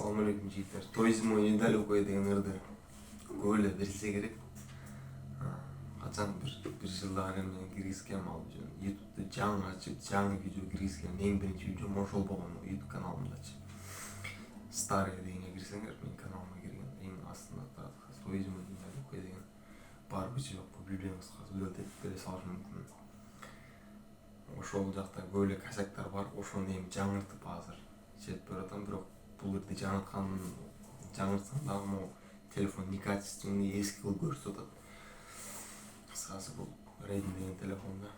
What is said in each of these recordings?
Assalamualaikum жігіттер. Тойзмо недалеко деген ырды көп эле билсе керек. Качан bir жылдар мен киргизгем ал YouTube'да жаңы ачып, жаңы видео киргизгем. Эң биринчи видеом ошол болгон YouTube каналымдачы. Старый дегенге кирсеңер, мен каналыма кирген. Эң астында турат. Тойзмо недалеко деген бар бычы жок, билбеймиз, ссылка бере салыш мүмкүн. Ошол жакта көп эле косяктар бар. Ошону эми жаңыртып азыр чет баратам, бирок бул жерде жаңыртсам дагы могу телефон некачественный, эски кылып көрсөтөт атат. Кыскасы бул Redmi деген телефонда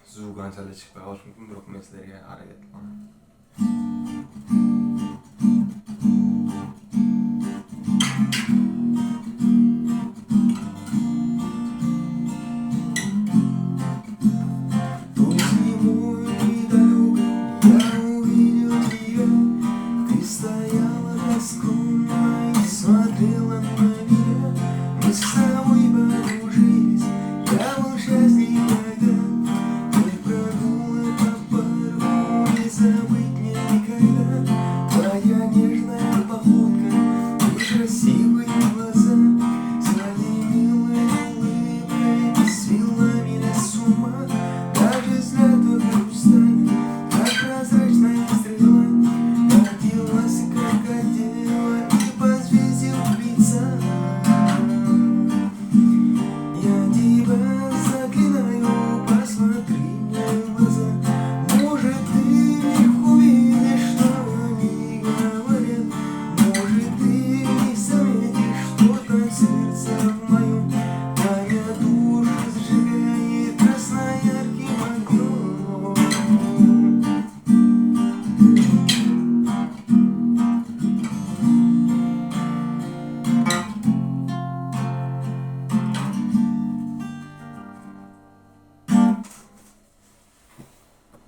звук анча эле чыкпай калышы мүмкүн, бирок мен силерге аракет кылам.